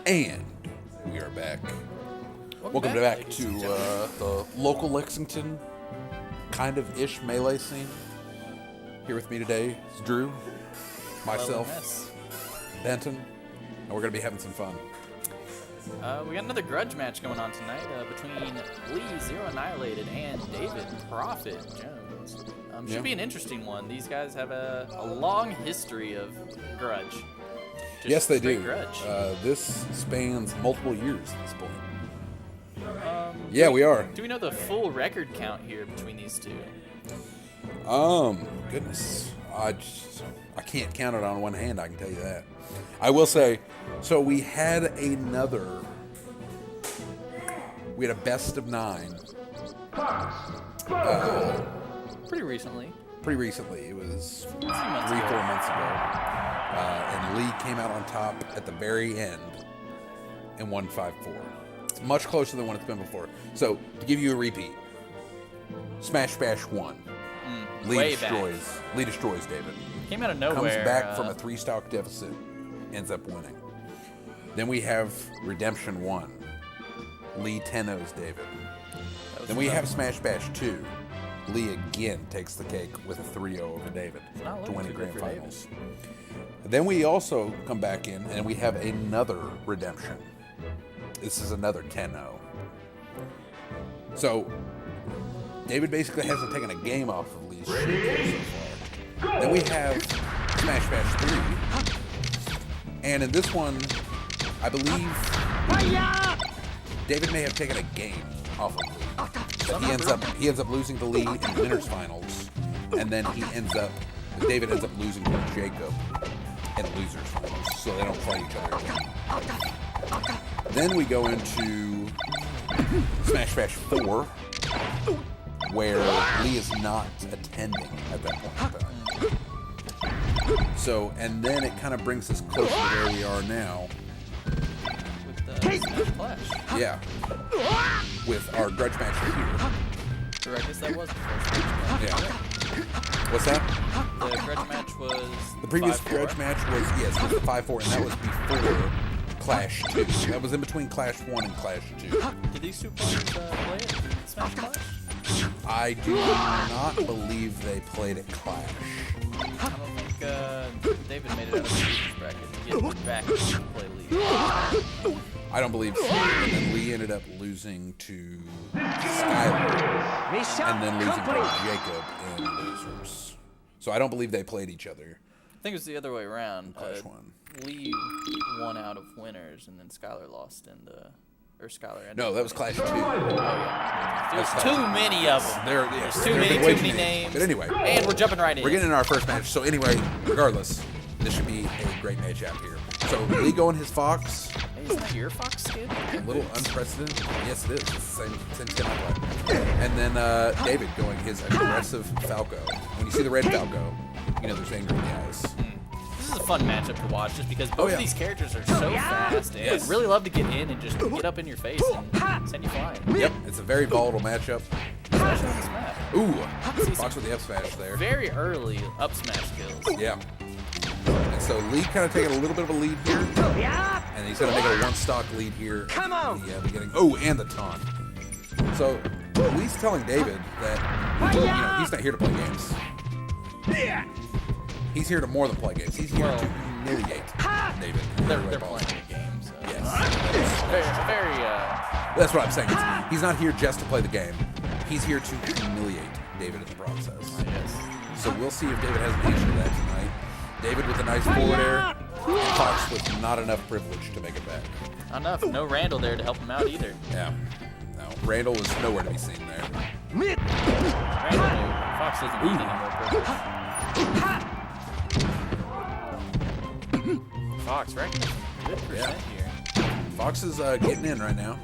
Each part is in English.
And we are back. Welcome back to the local Lexington kind of ish melee scene. Here with me today is Drew, myself, Benton, and we're going to be having some fun. We got another grudge match going on tonight between Lee, ZeroAnnihilated, and David, Prophet Jones. Should be an interesting one. These guys have a long history of grudge. Yes, they do. Grudge. This spans multiple years at this point. Yeah, we are. Do we know the full record count here between these two? Goodness. I can't count it on one hand, I can tell you that. I will say, so we had a best of 9. Pretty recently. It was 3-4 months ago. And Lee came out on top at the very end and won 5-4. It's much closer than what it's been before. So, to give you a repeat, Smash Bash 1. Lee destroys David. Came out of nowhere. Comes back from a 3-stock deficit, ends up winning. Then we have Redemption 1. Lee 10-0s David. Then we have Smash Bash 2. Lee again takes the cake with a 3-0 over David to win the grand finals. Then we also come back in and we have another redemption. This is another 10-0. So David basically hasn't taken a game off of Lee's so far. Then we have Smash Bash 3. And in this one, I believe David may have taken a game off of Lee. But he ends up losing to Lee in the winners finals, and then David ends up losing to Jacob in losers finals, so they don't fight each other again. Then we go into Smash Bash 4, where Lee is not attending at that point in time. So, and then it kind of brings us closer to where we are now. Yeah, with our grudge match here. Or I guess that was the first match. Yeah. What's that? The grudge match was the previous 5-4. grudge match was was the 5-4, and that was before Clash 2. That was in between Clash 1 and Clash 2. Did these two players play it? Smash Clash? I do not believe they played at Clash. I don't think David made it out of the losers bracket to get back to play League. I don't believe so. And then Lee ended up losing to Skylar, and then losing to Jacob in losers. So I don't believe they played each other. I think it was the other way around. Clash 1. Lee won out of winners, and then Skylar lost in the... Or Skylar ended No, that was Clash 2. Oh, yeah. There's too many of them. There's too many names. But anyway. And we're jumping right in. We're getting into our first match. So anyway, regardless, this should be a great matchup here. So Lee going his Fox. Hey, isn't that your Fox skin? A little unprecedented. Yes, it is. It's the same skin I play. And then David going his aggressive Falco. When you see the red Falco, you know there's anger in the eyes. This is a fun matchup to watch just because both of these characters are so fast and really love to get in and just get up in your face and send you flying. Yep, it's a very volatile matchup. Especially on this map. Ooh, Fox with the up smash there. Very early up smash kills. Yeah. And so Lee kind of taking a little bit of a lead here. And he's going to make it a 1-stock lead here. Come on! Yeah, beginning. Oh, and the taunt. So Lee's telling David that he's not here to play games. He's here to more than play games. He's here to humiliate David. They're playing a game, so. Yes. Very That's what I'm saying. He's not here just to play the game. He's here to humiliate David in the process. yes. So we'll see if David has an answer to that tonight. David with a nice forward air. Fox with not enough privilege to make it back. Not enough. No Randall there to help him out either. Yeah. No. Randall is nowhere to be seen there. Randall knew. Fox doesn't need any more privilege. Fox, right? Good percent here. Fox is getting in right now.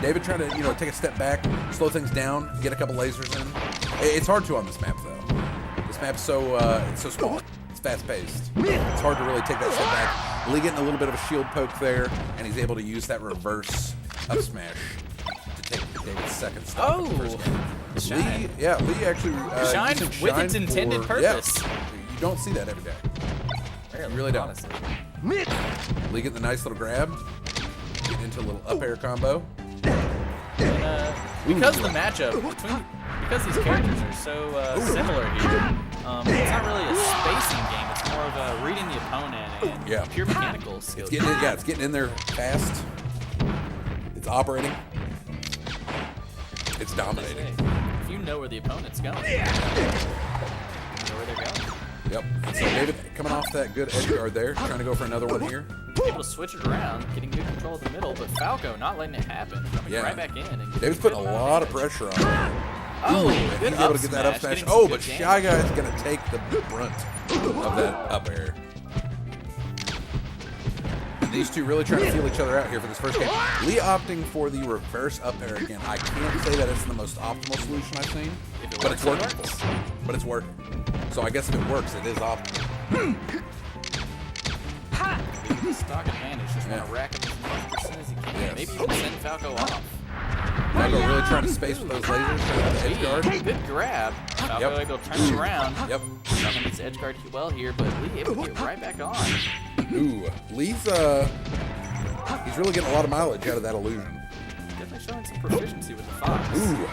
David trying to, take a step back, slow things down, get a couple lasers in. It's hard to on this map, though. This map's it's so small. It's fast-paced. It's hard to really take that step back. Lee getting a little bit of a shield poke there, and he's able to use that reverse up smash to take David's second stop. Oh, in the first game. Lee actually shine with its intended purpose. Yeah, you don't see that every day. Rarely, You really don't. honestly. Lee getting the nice little grab. Getting into a little up air combo. And, because of the matchup because these characters are so similar here, it's not really a spacing game. It's more of a reading the opponent and pure mechanical skill. It's getting in there fast. It's operating. It's dominating. If you know where the opponent's going, you know where they're going. Yep. So David coming off that good edge guard there, trying to go for another one here. Able to switch it around, getting good control of the middle, but Falco not letting it happen. Coming right back in. And David's putting a lot of pressure on him. Oh, and good he's able to get that up smash. Oh, but Shy Guy's going to take the brunt of that up air. And these two really trying to feel each other out here for this first game. Lee opting for the reverse up air again. I can't say that it's the most optimal solution I've seen, but it's working. But it's working. So I guess if it works, it is optimal. Stock advantage. Just want to rack up as much percent as he can. Maybe even send Falco off. Falco really trying to space with those lasers, trying to edge guard. Good grab. Falco able to turn it around. Yep. Falco needs to edge guard well here, but Lee able to get right back on. Ooh, Lee's he's really getting a lot of mileage out of that illusion. Definitely showing some proficiency with the Fox. Ooh.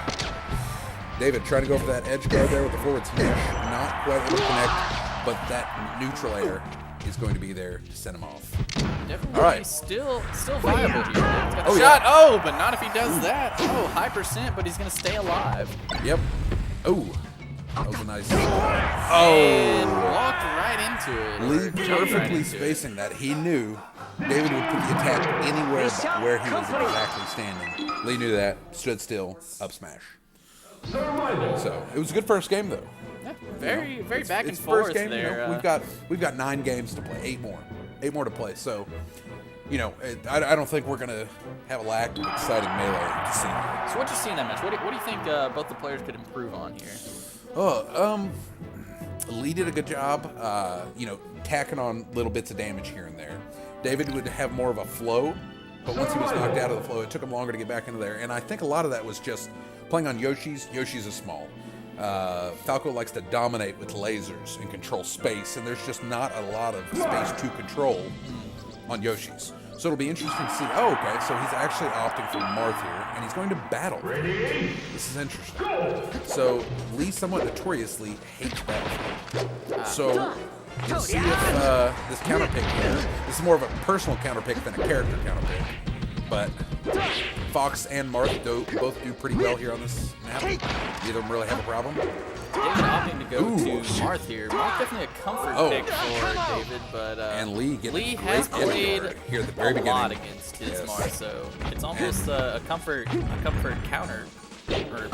David trying to go for that edge guard there with the forward smash. Not quite able to connect, but that neutral air is going to be there to send him off. Definitely all right. still viable here. He's got the shot. Yeah. Oh, but not if he does that. Oh, high percent, but he's going to stay alive. Yep. Oh, that was a nice. And walked right into it. Lee perfectly spacing that. He knew David would put the attack anywhere but where he was exactly standing. Lee knew that. Stood still. Up smash. So it was a good first game though. Yeah, very back and it's forth first game, there. You know, we've got 9 games to play, 8 more to play. So, you know, I don't think we're gonna have a lack of exciting melee to see. So what you see in that match? What do you think both the players could improve on here? Lee did a good job, you know, tacking on little bits of damage here and there. David would have more of a flow, but once he was knocked out of the flow, it took him longer to get back into there. And I think a lot of that was just playing on Yoshi's. Yoshi's is small. Falco likes to dominate with lasers and control space, and there's just not a lot of space to control on Yoshi's. So it'll be interesting to see. Oh, okay, so he's actually opting for Marth here, and he's going to battle. This is interesting. So Lee somewhat notoriously hates battle. So we'll see if this counter pick here, this is more of a personal counter pick than a character counter pick. But Fox and Marth both do pretty well here on this map. Neither of them really have a problem. David opting to go to Marth here. Marth definitely a comfort pick for David, but and Lee has played here at the very beginning. A lot against his Marth, so it's almost a comfort counter or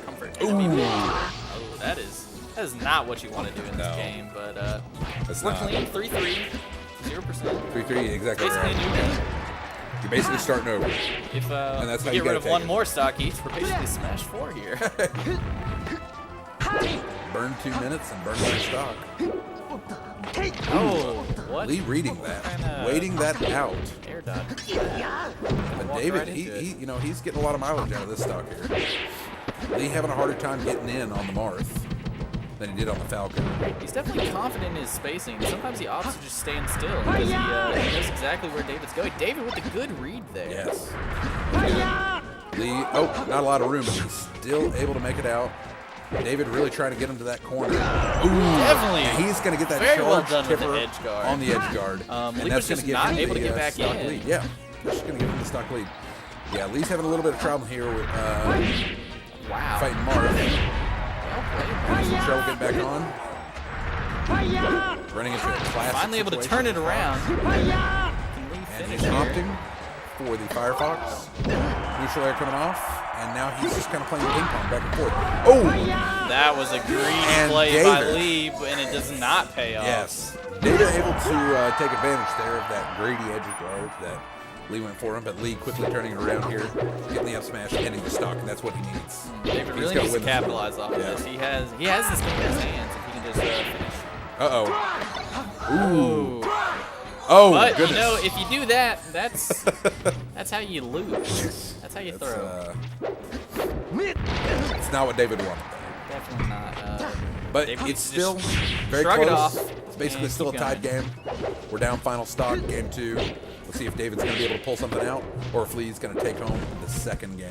comfort enemy. Oh, that is not what you want to do in this game, but we're clean 3-3, 0%. 3-3, exactly. Basically a new game. You're basically starting over. If and that's how you you get rid of one it. more stock each, we're basically Smash 4 here. Burn 2 minutes and burn one stock. Oh, what? Lee reading that, waiting that out. Air dodge. But David, he you know, he's getting a lot of mileage out of this stock here. Lee having a harder time getting in on the Marth than he did on the Falcon. He's definitely confident in his spacing. Sometimes he opts to just stand still because he knows exactly where David's going. David with a good read there. Yes. Lee, not a lot of room, but he's still able to make it out. David really trying to get him to that corner. Ooh, definitely. And he's going to get that very well charge done with tipper the edge guard. on the edge guard. And Lee that's was going to just give not him able the to get back stock in. lead. Yeah, just going to give him the stock lead. Yeah, Lee's having a little bit of trouble here with fighting Marth. Having some trouble getting back on. Running into a classic Finally able to turn it around. Can Lee and finish he's here? opting for the Firefox. Neutral air coming off. And now he's just kind of playing ping pong back and forth. Oh! That was a greedy play by Lee, and it does not pay off. Yes. David able to take advantage there of that greedy edge guard that Lee went for him, but Lee quickly turning it around here, getting the up smash, ending the stock, and that's what he needs. David really needs to capitalize off of this. He has this game in his hands if he can just finish. Uh-oh. Ooh. Oh, but goodness. You know, if you do that, that's how you lose. That's how you throw. It's not what David wanted. Definitely not. But David it's still very shrug close. it off. basically and still a keep tied going. game. We're down final stock, game 2. Let's see if David's going to be able to pull something out, or if Lee's going to take home the second game.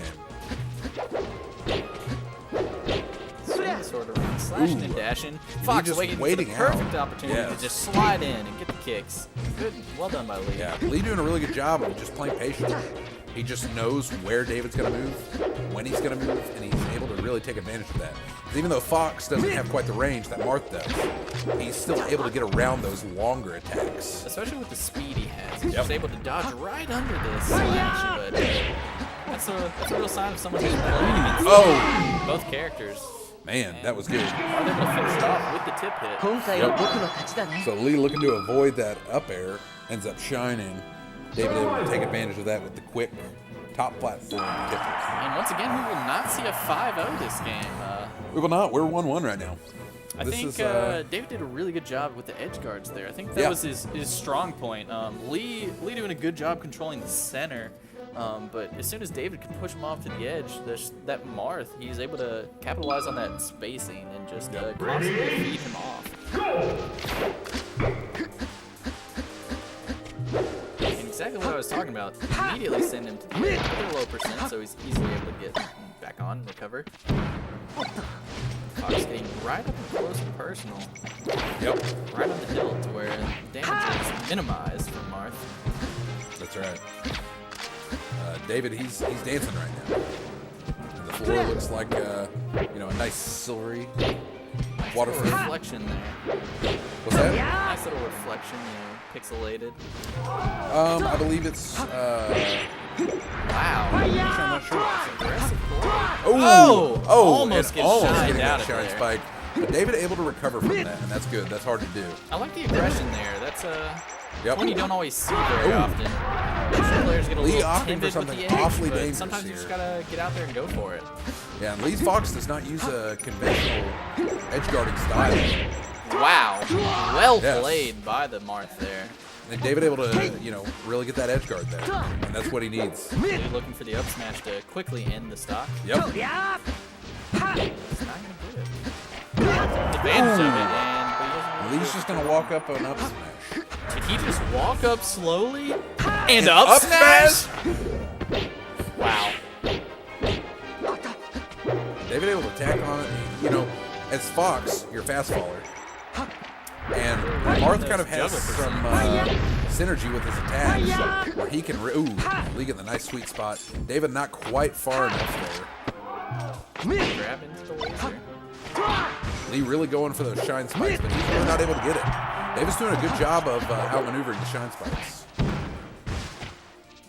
Swing sort of slashing and dashing. Fox just waiting waiting for the perfect out. opportunity Yes. to just slide in and get the kicks. Good, well done by Lee. Yeah, Lee doing a really good job of just playing patient. He just knows where David's going to move, when he's going to move, and he's able to really take advantage of that. 'Cause even though Fox doesn't have quite the range that Marth does, he's still able to get around those longer attacks. Especially with the speed he has. He's Yep. just able to dodge right under this slash, but that's a real sign of someone who's playing against both characters. Man, that was good. Are they able to finish it off with the tip hit? 今回は僕の勝ちだね。 So Lee looking to avoid that up air, ends up shining. David able to take advantage of that with the quick top platform tippers. And once again, we will not see a 5-0 this game. We will not. We're 1-1 right now. I This think is, David did a really good job with the edge guards there. I think that Yeah. was his strong point. Lee doing a good job controlling the center, but as soon as David could push him off to the edge, that Marth, he's able to capitalize on that spacing and just constantly feed him off. And exactly what I was talking about. Immediately send him to the edge with a low percent, so he's easily able to get back on and recover. Fox getting right up and close and personal. Yep, Right on the hill to where damage is minimized from Marth. that's right. David, he's dancing right now. And the floor looks like a nice silvery waterfront. Reflection there. What's that? Nice little reflection, pixelated. I believe it's. Wow. I'm not sure. Aggressive play. Oh! Almost and gets almost shined getting out that of shine there. spike. But David able to recover from that, and that's good. That's hard to do. I like the aggression there. That's Yep. one you don't always see very often. Usually players get a Lee little opting for timid with something the edge, awfully but dangerous sometimes you here. just gotta get out there and go for it. Yeah, and Lee's Fox does not use a conventional edge guarding style. Wow. Well Yes. played by the Marth there. And David able to, really get that edge guard there. And that's what he needs. Lee looking for the up smash to quickly end the stock. Yep. It's not gonna do it. Advantage of it, but he doesn't Lee's just going to walk up an up smash. Did he just walk up slowly and up smash? Wow. David able to attack on it. As Fox, you're a fast faller. And Marth kind of has some synergy with his attacks where he can. Lee getting the nice sweet spot. David not quite far enough there. Grab into the laser. Lee really going for those shine spikes, but he's really not able to get it. David's doing a good job of outmaneuvering the shine spikes.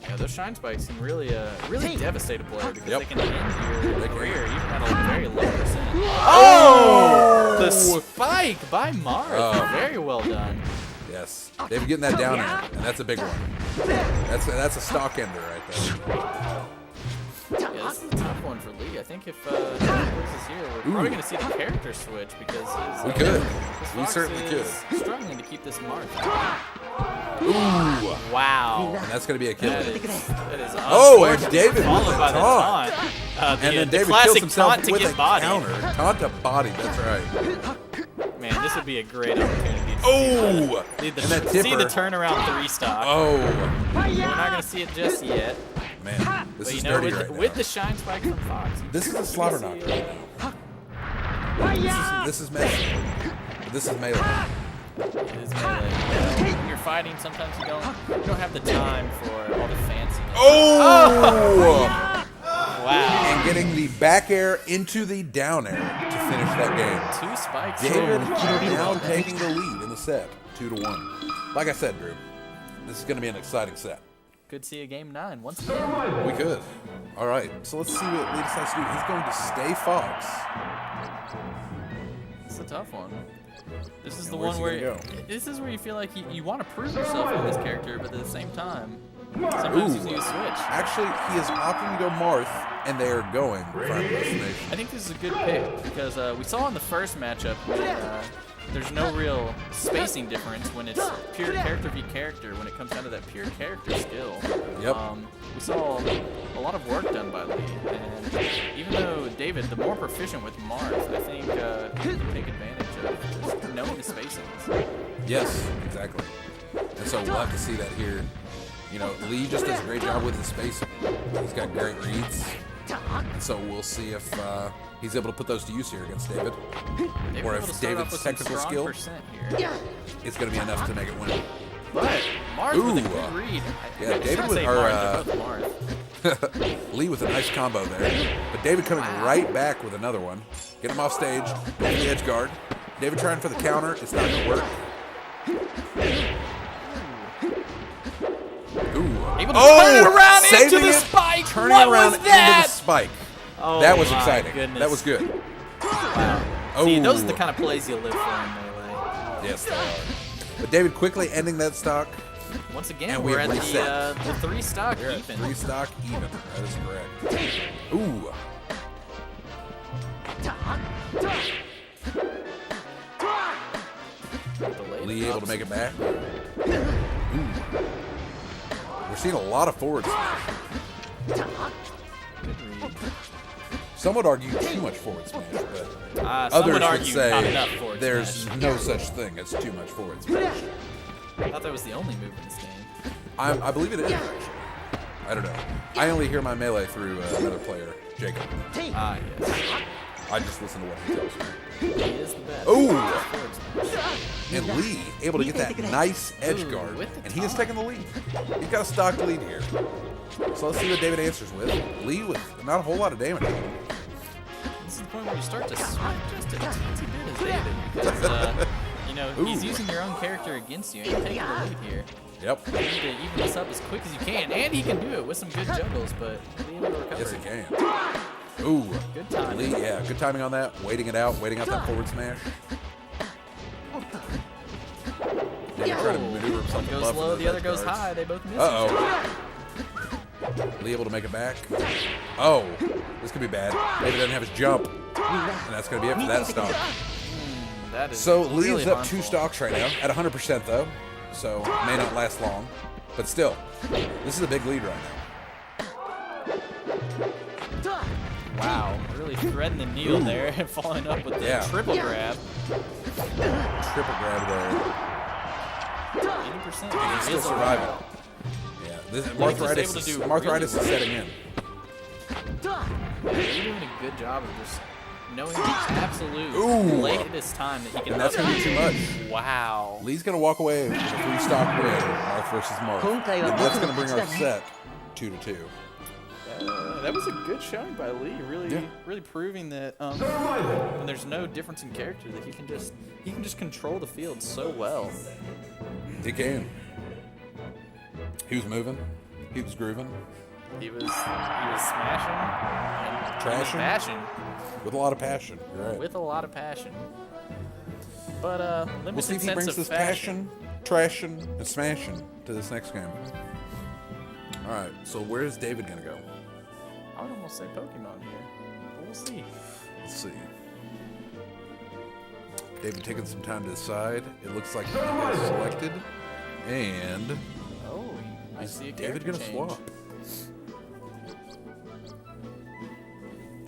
Yeah, those shine spikes can really devastate a player because Yep. they can end your career even at a very low percent. Oh! The spike by Marth. Oh. Very well done. Yes, David getting that down air, and that's a big one. That's a stock ender right there. Yeah, this is a tough one for Lee. I think if Fox is here, we're probably going to see the character switch because his, We could. his We Fox certainly is struggling to keep this Marth. Ooh! Wow. And that's going to be a kill. That is Oh, and unfortunate, David with followed a by the taunt. taunt. And then David kills classic himself taunt to with get a body. counter. Taunt to body, that's right. Man, this would be a great opportunity to Oh! see the, And that see the tipper. turnaround 3 stock. Oh! We're not going to see it just yet. Man, this But is you know, dirty with, right with now. the shine spike from Fox. This is a slobber knocker right now. This is melee. This is melee. It is melee. When you're fighting, sometimes you don't have the time for all the fancy. Oh! Wow. And getting the back air into the down air to finish that game. 2 spikes. David now taking the lead in the set, 2-1. Like I said, Drew, this is going to be an exciting set. Could see a game 9 once again. We could. All right, so let's see what Lee decides to do. He's going to stay Fox. It's a tough one. This is And the where's one he where gonna this is where you feel like you want to prove yourself in this character, but at the same time, sometimes you need to switch. Actually, he is opting to go Marth, and they are going Final Destination. I think this is a good pick because we saw in the first matchup that there's no real spacing difference when it's pure character v character when it comes down to that pure character skill. Yep. We saw a lot of work done by Lee, and even though David, the more proficient with Marth, I think he can take advantage of just knowing the spacings. Yes, exactly. And so we'll have to see that here. You know, Lee just does a great job with his spacing. He's got great reads. And so we'll see if he's able to put those to use here against David. Or if David's technical skill is going to be enough to make it win. But Marth with a good read. Yeah, David with Lee with a nice combo there. But David coming right back with another one. Get him off stage. Off the edge guard. David trying for the counter. It's not going to work. Able to turn it around into the spike. Turning around into the spike. Oh, that was exciting. Goodness. That was good. Wow. See, those are the kind of plays you live for in Melee. Yes, they are. But David quickly ending that stock. Once again, we're at the 3 stock even. 3 stock even. That is correct. Ooh. Lee able to make it back. Ooh. We're seeing a lot of forward smash. Some would argue too much forward smash, but others would say there's no such thing as too much forward smash. I thought that was the only move in this game. I believe it is, actually. I don't know. I only hear my melee through another player, Jacob. Ah, yes. I just listen to what he tells me. He is the best. Ooh! And Lee able to get that nice edge guard, and he is taking the lead. He's got a stock lead here. So let's see what David answers with. Lee with not a whole lot of damage on him. This is the point where you start to sweat just a teensy bit as David, because you know he's using your own character against you, and you're taking the lead here. Yep. You need to even this up as quick as you can, and he can do it with some good juggles, but be able to recover. Yes, he can. Ooh. Good timing. Lee, yeah, good timing on that. Waiting it out, waiting out that forward smash. David trying to maneuver himself One above goes low, the other goes high. They both miss each other. Lee able to make it back. Oh, this could be bad. David doesn't have his jump. And that's going to be it for that stock. That is So really Lee's up harmful. 2 stocks right now, at 100% though. So may not last long. But still, this is a big lead right now. Wow, really threading the needle there and following up with the triple grab. Triple grab there. 80%. And he's still surviving. Yeah, this Marthritis is setting in. You're doing a good job of just knowing the absolute latest time that he can. And that's going to be too much. Wow. Lee's going to walk away with a 3-stock win, Marth versus Marth. And that's going to bring our set 2-2. That was a good showing by Lee. Really proving that when there's no difference in character, that he can just control the field so well. He can. He was moving. He was grooving. He was smashing and Trashing. bashing With a lot of passion. You're right. with a lot of passion. But limited We'll see if he sense brings of this fashion. passion, trashing, and smashing to this next game. All right, so where is David going to go? I would almost say Pokemon here, but we'll see. Let's see. David taking some time to decide. It looks like he has selected. And Oh, I see a David character going to change. swap?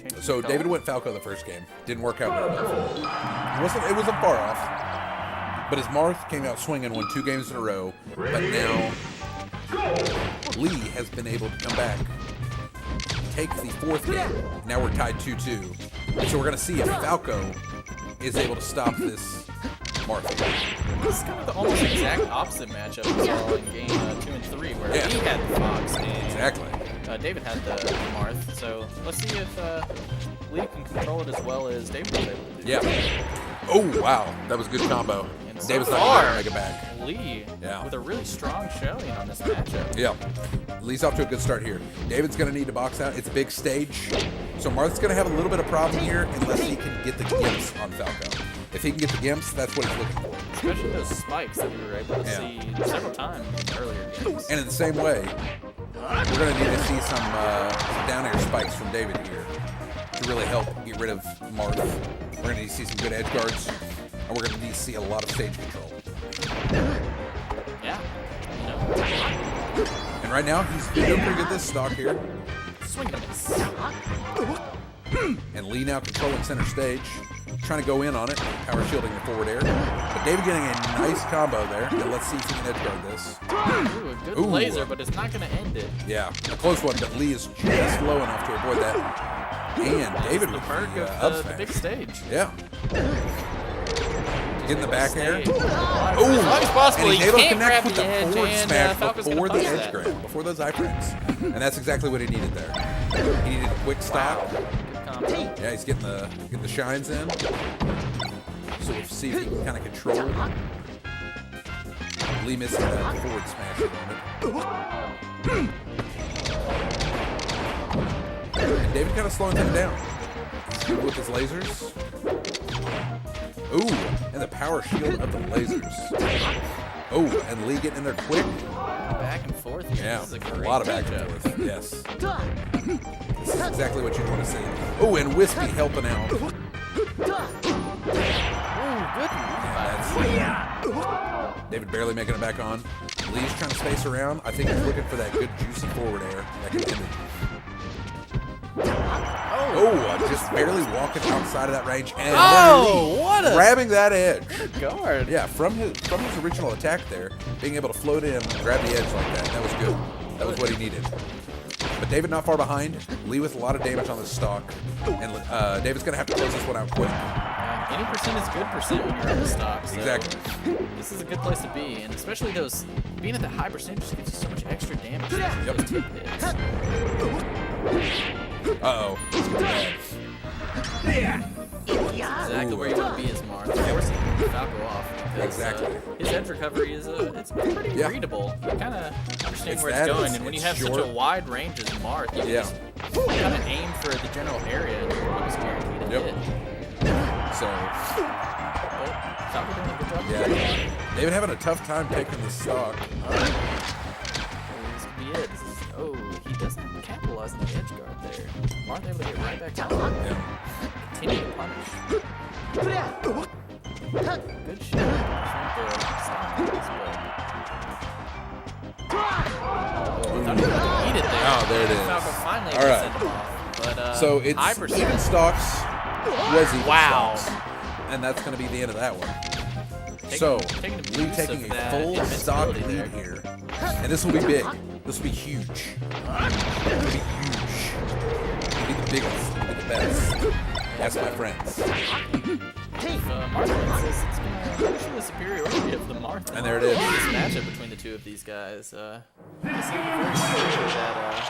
Change So the David color. went Falco the first game. Didn't work out very well. It wasn't far off. But his Marth came out swinging, won 2 games in a row. But now Lee has been able to come back, take the 4th game. Now we're tied 2-2. And so we're going to see if Falco is able to stop this Marth. This is kind of the almost exact opposite matchup we saw in game 2 and 3, where he had the Fox and Exactly. David had the Marth. So let's see if Lee can control it as well as David was able to do. Yeah. Oh, wow. That was a good combo. And so David's not far, going to make it back. Lee Yeah. with a really strong showing on this matchup. Yeah. Lee's off to a good start here. David's going to need to box out. It's a big stage. So Marth's going to have a little bit of problem here unless he can get the gimps on Falco. If he can get the gimps, that's what he's looking for. Especially those spikes that we were able to see several times in earlier games. And in the same way, we're going to need to see some down air spikes from David here to really help get rid of Marth. We're going to need to see some good edge guards, and we're going to need to see a lot of stage control. Yeah. And right now, he's doing pretty good this stock here. Swing and a miss. And Lee now controlling center stage. trying to go in on it, power shielding the forward air. But David getting a nice combo there. And let's see if he can edge guard this. Ooh, a good laser, but it's not going to end it. Yeah, a close one, but Lee is just low enough to avoid that. And David the with perk the, of up the big stage. Yeah. Get in the back air. As long as possible, and he's able to can't connect grab with the the edge, forward and smash Falco's before gonna the punish edge that. grab, before those iframes. And that's exactly what he needed there. He needed a quick stop. Good combo. Yeah, he's getting the shines in. So we'll see if he can kind of control. Lee missing that forward smash a moment. And David kind of slowing him down. He's good with his lasers. Ooh, and the power shield of the lasers. Oh, and Lee getting in there quick. Back and forth. Yeah, This is a a great lot of back and matchup. forth. Yes. This is exactly what you want to see. Oh, and Wispy helping out. Ooh, good. David barely making it back on. Lee's trying to space around. I think he's looking for that good juicy forward air that can end it. Oh, just barely walking outside of that range. And what a grabbing that edge. good guard. Yeah, from his original attack there, being able to float in and grab the edge like that was good. That was what he needed. But David not far behind. Lee with a lot of damage on the stock. And David's going to have to close this one out quick. Any percent is good percent when you're on the stock. So Exactly. This is a good place to be, and especially those being at the high percentage just gives you so much extra damage. Yep. Those tip hits. Uh-oh. Exactly where you want to be as Marth, forcing Falco off. Because, Exactly. His edge recovery is it's pretty readable. You kind of understand It's where that, it's going, it's- and when you it's have such short. a wide range as Marth, you can just kind of aim for the general area, and you're almost guaranteed to hit. So, But Falco doing a good job. yeah. David having a tough time taking the stock. This could be it. He doesn't capitalize on the edge guard there. Marth able to get right back on. Yeah. Continue to punish. Good shot. Eat it there. Oh, there it is. Falco finally All right. sent him off. But, So it's high even percent. stocks was even Wow. stocks. And that's going to be the end of that one. Taking So, abuse Lee of taking a that full stock invincibility lead there. here. And this will be big. This will be huge. This will be huge. It'll be the biggest. It'll be the best. That's my friends. If Marth wins this, it's going to show the superiority of the Marth. And there it is. This matchup between the two of these guys. This is very similar to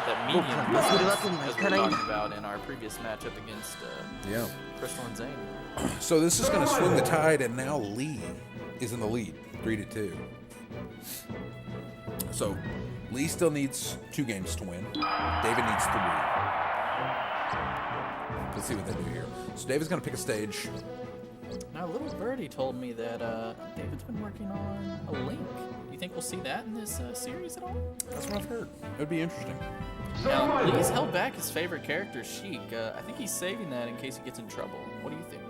that medium distance, as we were talking about in our previous matchup against Yeah. Crystal and Zane. So this is going to swing the tide, and now Lee is in the lead, 3-2. So Lee still needs 2 games to win. David needs 3. Let's see what they do here. So David's going to pick a stage. Now, Little Birdie told me that David's been working on a link. Do you think we'll see that in this series at all? That's what I've heard. It would be interesting. Now, Lee's held back his favorite character, Sheik. I think he's saving that in case he gets in trouble. What do you think?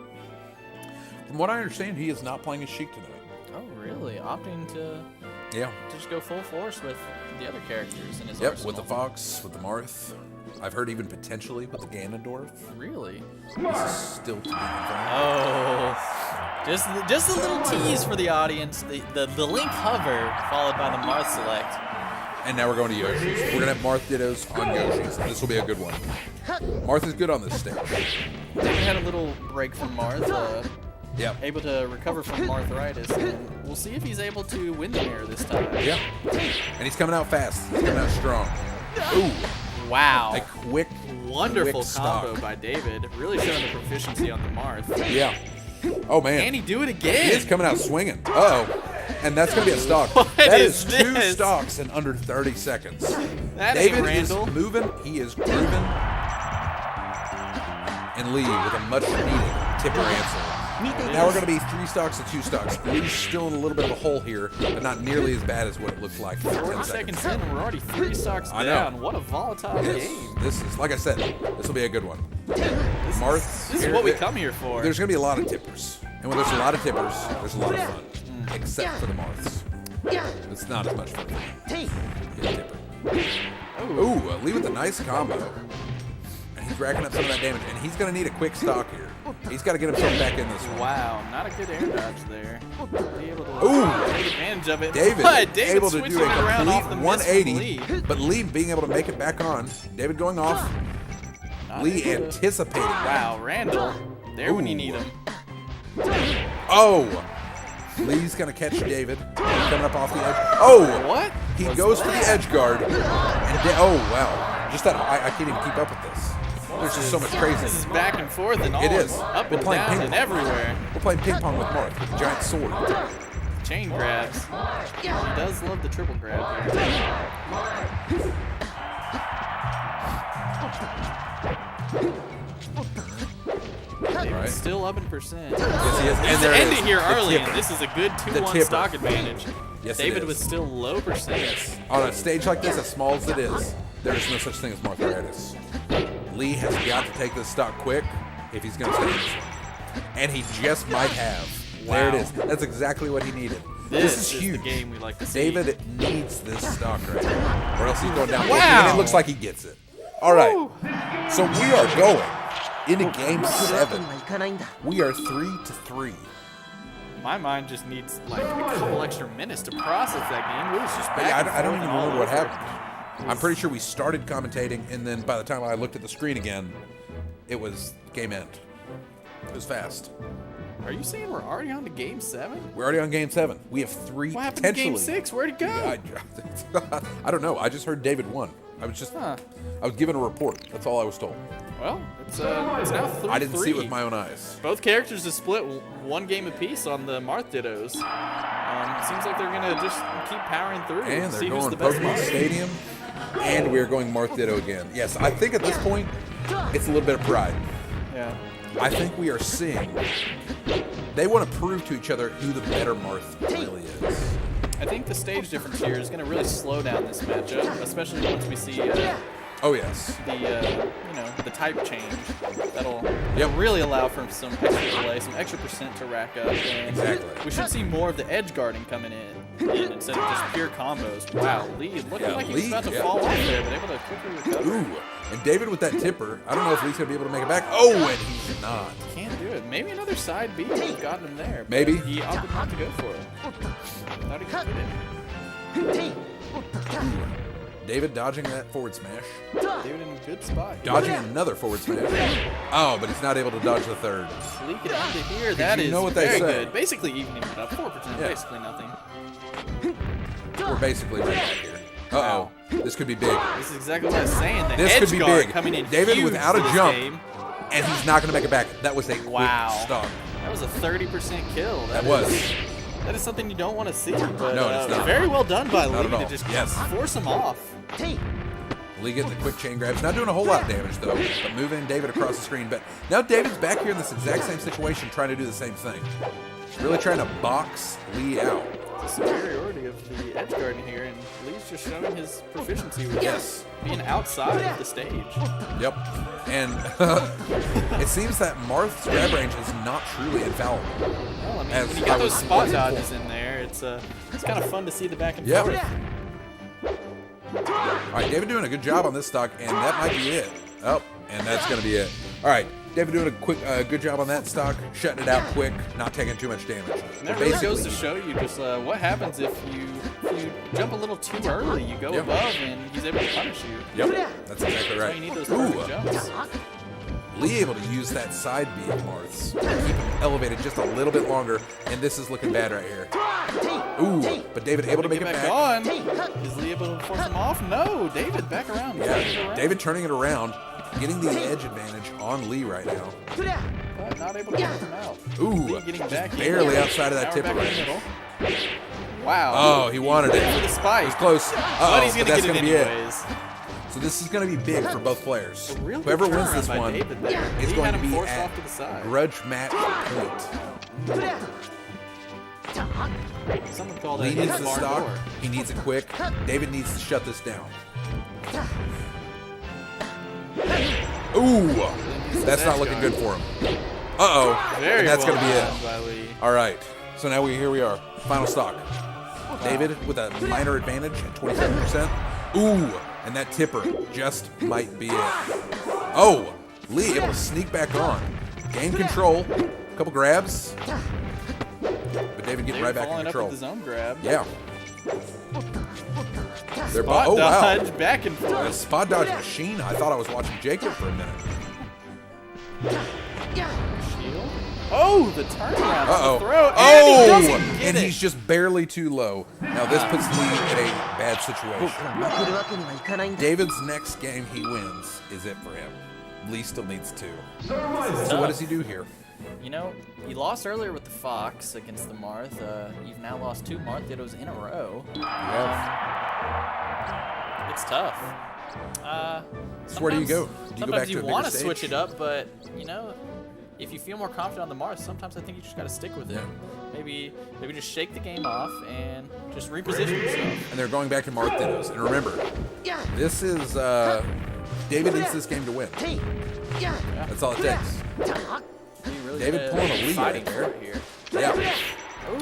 From what I understand, he is not playing as Sheik tonight. Oh, really? Opting to just go full force with the other characters in his arsenal. With the Fox, with the Marth. I've heard even potentially with the Ganondorf. Really? This is still to be confirmed. Oh, just a little tease for the audience. The Link hover followed by the Marth select. And now we're going to Yoshi's. We're going to have Marth Dittos on Yoshi's. This will be a good one. Marth is good on this stage. David had a little break from Marth. Yep. Able to recover from Marthritis, and we'll see if he's able to win the mirror this time. Yeah. And he's coming out fast. He's coming out strong. Ooh. Wow. A quick, Wonderful quick combo stock. by David. Really showing the proficiency on the Marth. Yeah. Oh, man. Can he do it He again? is coming out swinging. Uh-oh. And that's going to be a stock. What That is is 2 this? stocks in under 30 seconds. That ain't David Randall. is moving. He is grooving. And Lee with a much-needed tipper answer. Now we're going to be 3 stocks to 2 stocks. Lee's still in a little bit of a hole here, but not nearly as bad as what it looked like. 40 seconds in, and we're already 3 stocks I know. down. What a volatile This, game. this is, like I said, this will be a good one. Marth. This is what we come here for. There's going to be a lot of tippers. And when there's a lot of tippers, there's a lot of fun. Except for the Marths. It's not as much fun. Get a tipper. Ooh, Lee with a nice combo. And he's racking up some of that damage, and he's going to need a quick stock here. He's got to get himself back in this one. Wow, not a good air dodge there. Be able to take advantage of it. David But able to do a around off the complete miss from 180, Lee. but Lee being able to make it back on. David going off. Lee anticipating. Wow, Randall, there when you need him. Oh! Lee's going to catch David. Coming up off the edge. Oh! What? He goes for the edge guard. And oh, wow. Just that, I can't even keep up with this. There's just so much crazy. This is back and forth and all. It is. Up We're and playing down ping and pong. everywhere. We're playing ping pong with Marth with a giant sword. Chain grabs. He does love the triple grab here. Right. Still up in percent. Yes, he is. He's And there it ended is. here The early, tipper. and this is a good The 2-1 tipper. stock advantage. Yes, it David is. was still low percent. On a stage like this, as small as it is, there is no such thing as arthritis. Lee has got to take this stock quick if he's going to stay in this one. And he just might have. There it Wow. is. That's exactly what he needed. This is is huge. the game we like to see. David needs this stock right now, or else he's going down. Wow. And it looks like he gets it. All right. So we are going into Game 7. We are 3-3. My mind just needs like a couple extra minutes to process that game. It was just back Yeah, and I don't forth even and all remember what over. happened. I'm pretty sure we started commentating, and then by the time I looked at the screen again, it was game end. It was fast. Are you saying we're already on to Game 7? We're already on Game 7. We have 3 What happened to potentially. Game 6? Where'd it go? I don't know. I just heard David won. I was just, I was given a report. That's all I was told. Well, it's now 3-3. I didn't see it with my own eyes. Both characters have split one game apiece on the Marth Dittos. Seems like they're gonna just keep powering through. And see they're who's going the best Pokemon Marth. Stadium, and we're going Marth Ditto again. Yes, I think at this point, it's a little bit of pride. Yeah. I think we are seeing they want to prove to each other who the better Marth really is. I think the stage difference here is going to really slow down this matchup, especially once we see Oh yes. the type change. That'll Yep. really allow for some extra delay, some extra percent to rack up. And Exactly. we should see more of the edge guarding coming in instead of just pure combos. Wow, Lee looking like he was Lee, about to yeah. fall off there, but able to quickly recover. Ooh, and David with that tipper. I don't know if Lee's gonna be able to make it back. Oh, and he's not. Can't do it. Maybe another side B would have gotten him there. But Maybe. he opted not to go for it. Thought he could fit it. David dodging that forward smash. David in a good spot. Dodging another forward smash. Oh, but he's not able to dodge the third. Lee can end it here. That you is know what they very say. good. Basically evening it up. 4%, Yeah. basically nothing. We're basically right back here. Uh-oh. This could be big. This is exactly what I was saying. The This edge could be guard big. coming in David huge without a for this jump. game. And he's not going to make it back. That was a quick Wow. stop. That was a 30% kill. That was. That is something you don't want to see. But No, it's not. very well done by Not Lee at all. to just Yes. force him off. Lee getting the quick chain grabs. Not doing a whole lot of damage, though, but moving David across the screen. But now David's back here in this exact same situation, trying to do the same thing. Really trying to box Lee out. The superiority of the edge guarding here, and Lee's just showing his proficiency with Yes. being outside of the stage. Yep. And it seems that Marth's grab range is not truly infallible. Well, I mean, As when you I got was those spot looking for. dodges in there, it's kind of fun to see the back and Yep. forth. All right, David doing a good job on this stock, and that might be it. Oh, and that's going to be it. All right, David doing a good job on that stock, shutting it out quick, not taking too much damage. And that But really goes to basically- show you just what happens if you jump a little too early. You go Yep. above, and he's able to punish you. Yep, that's exactly That's why right. you need those Ooh, perfect jumps. Lee able to use that side B of Marth's to keep him elevated just a little bit longer, and this is looking bad right here. Ooh, but David able to make it Get back. on. Is Lee able to force him off? No, David back around. Turning it Yeah, around. David turning it around, getting the edge advantage on Lee right now. But not able to force him out. Ooh, Lee getting just back in. barely outside of that Now we're tipper back in the range. middle. Wow. Oh, he wanted it. For the spike. He's close. But Uh-oh, he's but gonna that's get going it to be it. anyways. So this is going to be big for both players. A real good Whoever wins turnaround this by one David there. is He going had to him be forced at off to the side. grudge match point. Someone called Lee it needs his the barn stock. door. He needs it quick. David needs to shut this down. Ooh, that's not looking good for him. Uh-oh, Very and that's well going to be done it. by Lee. All right, so now here we are. Final stock. David with a minor advantage at 27%. Ooh, and that tipper just might be it. Oh, Lee able to sneak back on. Gain control. Couple grabs. But David getting right back in following control. up with his own grab. Yeah. They're Spot oh, wow. dodge, back and A forth. spot dodge machine. I thought I was watching Jacob for a minute. Shield. Oh, the turnaround Uh-oh. on the throw. Oh! And he doesn't get And it. he's just barely too low. Now this puts Lee in a bad situation. 負けるわけにはいかないんだ David's next game he wins is it for him. Lee still needs two. So tough. what does he do here? You know, you lost earlier with the Fox against the Marth. You've now lost 2 Marth in a row. It's tough. So where do you go? Do you go back sometimes to you a bigger want to stage? switch it up, but you know, if you feel more confident on the Marth, sometimes I think you just got to stick with it. Yeah. Maybe just shake the game off and just reposition yourself. And they're going back to Marth Dittos. And remember, this is David needs this game to win. That's all it takes. You really David gotta pulling a be lead fighting right for there. it here. Yeah.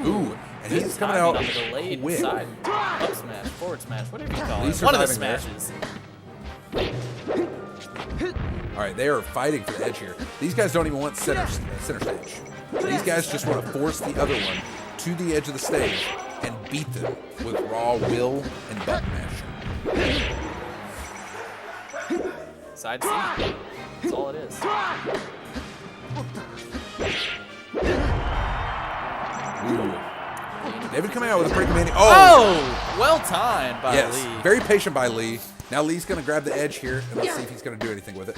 Ooh, and he's coming Timing out on the delayed quick. side. Up smash, forward smash, whatever you call Lee's it. One of the surviving there. smashes. All right, they are fighting for the edge here. These guys don't even want center stage. These guys just want to force the other one to the edge of the stage and beat them with raw will and button mashing. Side C. That's all it is. Ooh. David coming out with a pretty commanding. Oh, well timed by yes, Lee. very patient by Lee. Now Lee's going to grab the edge here, and let's see if he's going to do anything with it.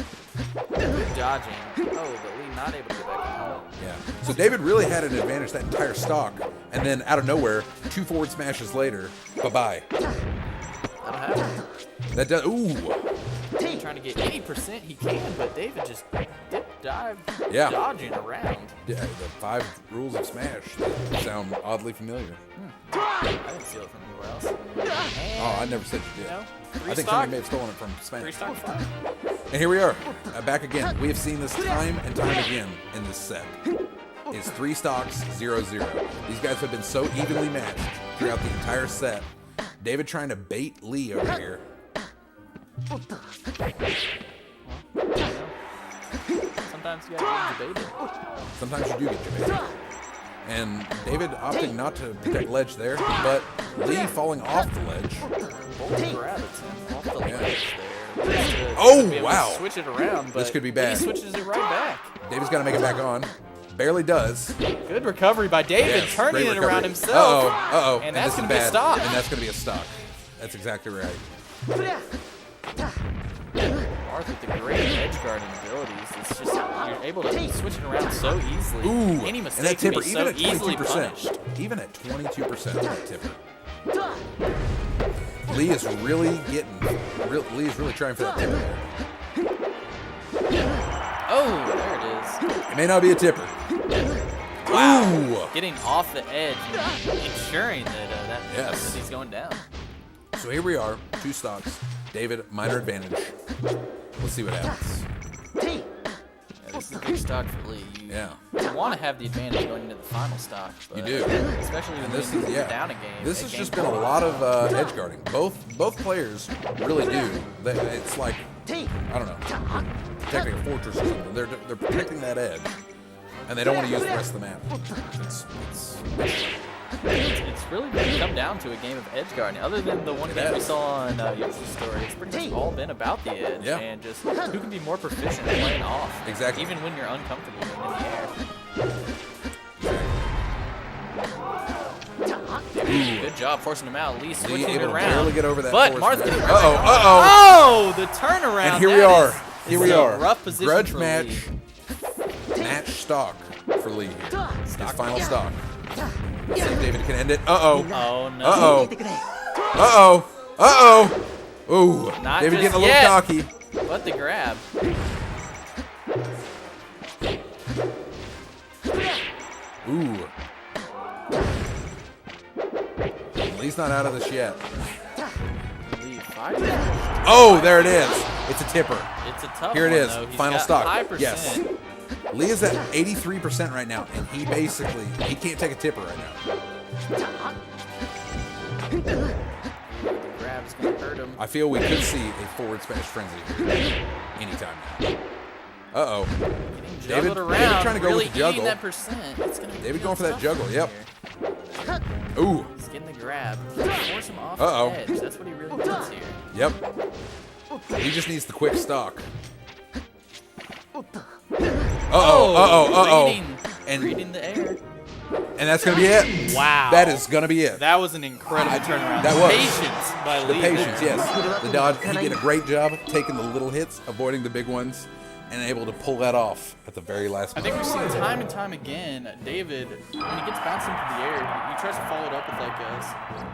Good dodging. Oh, but Lee not able to get back in home. Yeah. So David really had an advantage that entire stock, and then out of nowhere, 2 forward smashes later, bye-bye. That'll happen. That does. Ooh. Trying to get any percent he can, but David just dip dive, Yeah. dodging around. Yeah, the 5 rules of Smash that sound oddly familiar. I didn't steal it from anywhere else. And, Oh, I never said you did. know, I think somebody may have stolen it from Smash. 3-stock fire. And here we are, back again. We have seen this time and time again in this set. It's 3 stocks, 0-0. These guys have been so evenly matched throughout the entire set. David trying to bait Lee over here. Sometimes you gotta get debated. Sometimes you do get debated. And David opting not to protect ledge there, but Lee falling off the ledge. Bold grab attempt off the ledge there. Just to Oh, be able to wow. Switch it around, but This could be bad. He switches it right back. David's got to make it back on. Barely does. Good recovery by David, Yes, turning great it recovery. around himself. Uh-oh, uh-oh. And that's this is gonna be a bad. stock. And that's going to be a stock. That's exactly right. Marth with the great edge guarding abilities. It's just you're able to switch it around so easily. Ooh, Any and mistake that can tipper, be even so at easily punished. 22%. Even at 22%, that tipper. Lee is really Lee is really trying for that tipper there. Oh, there it is. It may not be a tipper. Wow. Ooh. Getting off the edge and ensuring that, Yes. that he's going down. So here we are, 2 stocks. David, minor advantage. Let's see what happens. Yeah, this is a big stock for Lee. Yeah. You want to have the advantage going into the final stock. But You do. Especially when This you're is down a game. This has just been a lot of edge guarding. Both players really do. It's like, I don't know, protecting a fortress or something. They're protecting that edge, and they don't want to use the rest of the map. It's really going to come down to a game of edge guarding. Other than the one It game we has. saw on Yoshi's story, it's pretty much all been about the edge and just who can be more proficient at playing off. Exactly. Even when you're uncomfortable in the air. Good job forcing him out. Lee switching Lee it able to around. barely get over that But force Marth getting there. right Uh-oh, back on. uh-oh. Oh, the turnaround. And here we That are. is- Here this we is a are. rough position Grudge for match. Lee. Match stock for Lee here. His final stock. See if David can end it. Uh-oh. Oh, no. Uh-oh. Uh-oh. Uh-oh. Ooh. Not David just getting a little yet. cocky. But the grab. Ooh. Lee's not out of this yet. Lee, 5. Oh, there it is. It's a tipper. It's a tough Here it one, is. though. He's Final got stock. high percent. Yes. Lee is at 83% right now, and he can't take a tipper right now. The grab's gonna hurt him. I feel we could see a forward smash frenzy here anytime now. Uh-oh. David trying to go really with the juggle. eating that percent. It's gonna David going for that tough juggle, from yep. here. Ooh. He's getting the grab. Force him off Uh-oh. the edge. That's what he really needs here. Yep. He just needs the quick stock. Uh-oh. Reading the air. And that's going to be it. Wow. That is going to be it. That was an incredible turnaround. That was. Patience by The Lee. patience, yes. The dodge, he did a great job taking the little hits, avoiding the big ones, and able to pull that off at the very last I think moment. we've seen time and time again, David, when he gets bounced into the air, he tries to follow it up with like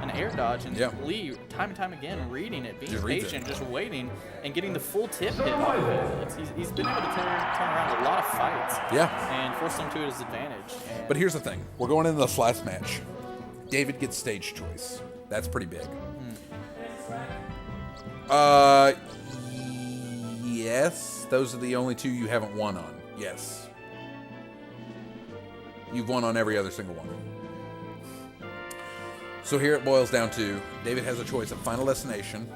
an air dodge, and Yep. Lee, time and time again, reading it, being Just reads patient, it. just waiting, and getting the full tip hit off of it. He's been able to turn around a lot of fights. Yeah. And force them to his advantage. And But here's the thing. We're going into this last match. David gets stage choice. That's pretty big. Yes. Those are the only two you haven't won on. Yes. You've won on every other single one. So here it boils down to David has a choice of Final Destination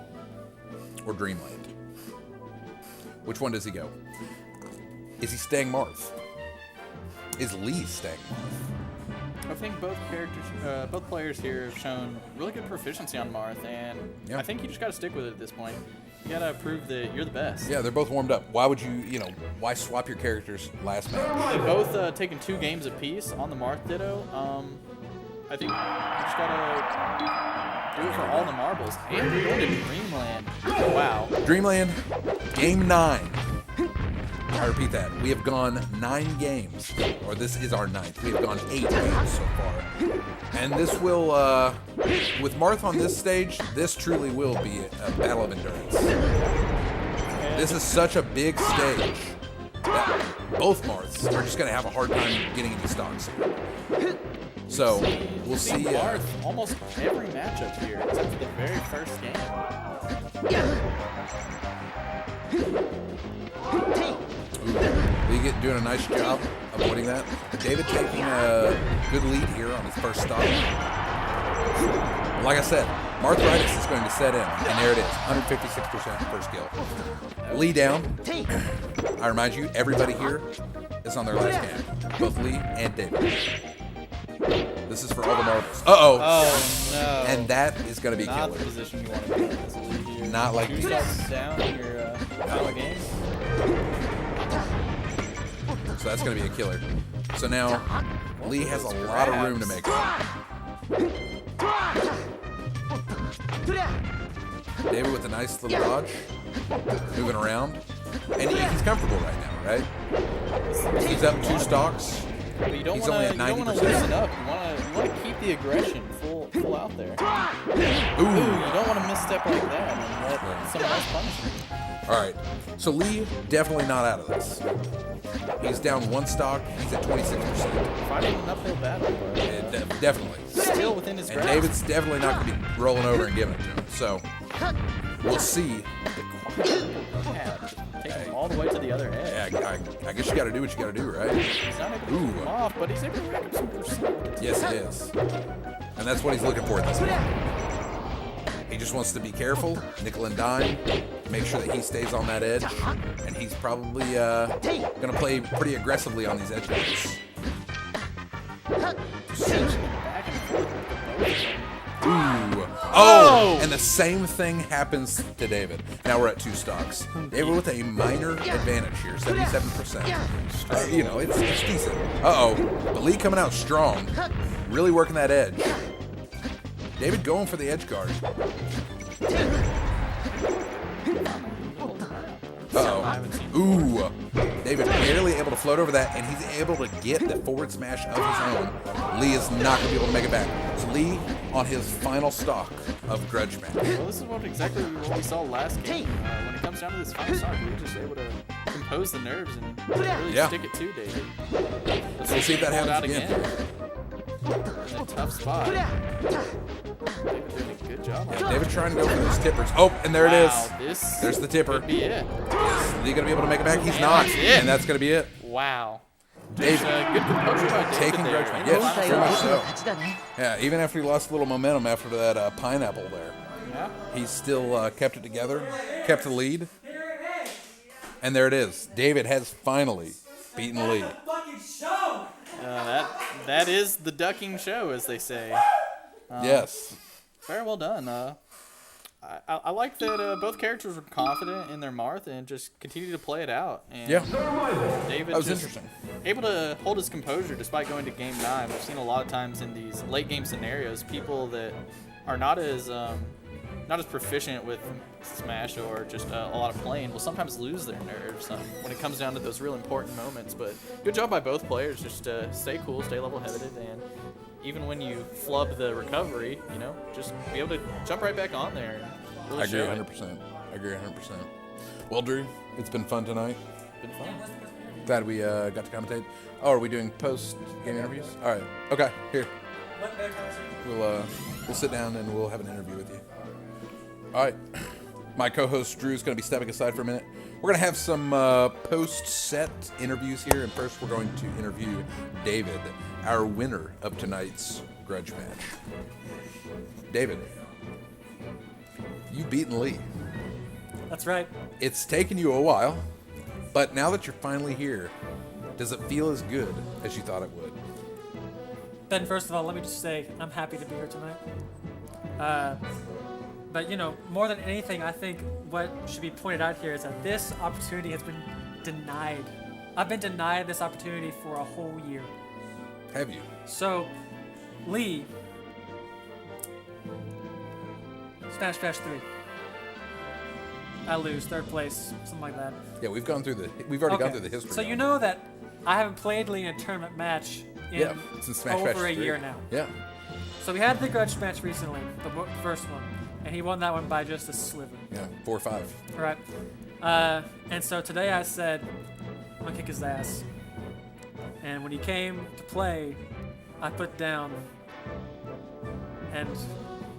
or Dreamland. Which one does he go? Is he staying Marth? Is Lee staying Marth? I think both players here have shown really good proficiency on Marth, and Yeah. I think you just got to stick with it at this point. You got to prove that you're the best. Yeah, they're both warmed up. Why would why swap your characters last match? They've both taken 2 games apiece on the Marth Ditto. I think you just got to do it for all the marbles. And we're going to Dreamland. Wow. Dreamland, game 9. I repeat that. We have gone 9 games, or this is our 9th. We have gone 8 games so far. And this will, with Marth on this stage, this truly will be a battle of endurance. This is such a big stage that both Marths are just going to have a hard time getting any stocks. So, we'll see. Marth almost every matchup here, except for the very first game. Lee doing a nice job avoiding that. David taking a good lead here on his first stop. Like I said, Marthritis is going to set in, and there it is, 156% first kill. Lee down. I remind you, everybody here is on their last game. Both Lee and David. This is for all the marbles. Uh-oh. Oh, no. And that is going to be a Not killer. the position you want to be in as a lead here. Not like 2 these. stocks down in your final game. So that's going to be a killer. So now, Lee has a lot of room to make up. David with a nice little dodge, moving around. And he's comfortable right now, right? He's up 2 stocks. But you don't He's only at want to 90%. loosen up. You want to keep the aggression full out there. Ooh. Ooh, you don't want to misstep like that and let someone else punish you. All right. So Lee definitely not out of this. He's down 1 stock. He's at 26%. Fighting an uphill battle, but Definitely. still within his And grasp. David's definitely not going to be rolling over and giving it to him. So we'll see. Take him all the way to the other edge. Yeah, I guess you got to do what you got to do, right? He's not able to Ooh. keep him off, but he's able to rack up some percent. Yes, he is. And that's what he's looking for at this point. He just wants to be careful, nickel and dime, make sure that he stays on that edge, and he's probably going to play pretty aggressively on these edge guards. Back and forth with the both. Ooh. Oh! And the same thing happens to David. Now we're at 2 stocks. David with a minor advantage here, 77%. It's decent. Uh-oh. But Lee coming out strong, really working that edge. David going for the edge guard. Uh-oh. Ooh. David barely able to float over that, and he's able to get the forward smash of his own. Lee is not going to be able to make it back. So Lee on his final stock of Grudge match. Well, this is exactly what we saw last game. When it comes down to this final stock, we're just able to compose the nerves and really stick it to David. Let's see if that happens again. In a tough spot. David doing a good job. Yeah, David trying to go for those tippers. Oh, and there it is. There's the tipper. Could be it. Is Lee going to be able to make it back? He's not. And that's going to be it. Wow. David. Good composure by David Taking there. Grudge. In Yes, the final very much stock. so. Yeah, even after he lost a little momentum after that pineapple there, Yeah. he still kept it together, kept the lead. And there it is. David has finally beaten Lee. That is the ducking show, as they say. Yes. Very well done. I like that both characters were confident in their Marth and just continued to play it out. And David That was just interesting. able to hold his composure despite going to game 9. We've seen a lot of times in these late game scenarios, people that are not as proficient with Smash or just a lot of playing will sometimes lose their nerves when it comes down to those real important moments. But good job by both players, just stay cool, stay level-headed, and even when you flub the recovery, just be able to jump right back on there. And really I agree show it. 100%. I agree 100%. Well, Drew, it's been fun tonight. Been fun. Glad we got to commentate. Oh, are we doing post-game interviews? All right. Okay, here. We'll sit down and we'll have an interview with you. All right. My co-host Drew's going to be stepping aside for a minute. We're going to have some post-set interviews here, and first we're going to interview David, our winner of tonight's Grudge match. David, you've beaten Lee. That's right. It's taken you a while, but now that you're finally here, does it feel as good as you thought it would? Ben, first of all, let me just say I'm happy to be here tonight. But, more than anything, I think what should be pointed out here is that this opportunity has been denied. I've been denied this opportunity for a whole year. Have you? So, Lee, Smash Bash 3. I lose, third place, something like that. Yeah, we've already gone ththrough the history. So you know that I haven't played Lee in a tournament match in since Smash Bash over a 3. year now. Yeah. So we had the Grudge match recently, the first one, and he won that one by just a sliver. Yeah, 4-5. All right. And so today I said, I'm going to kick his ass. And when he came to play, I put down. And,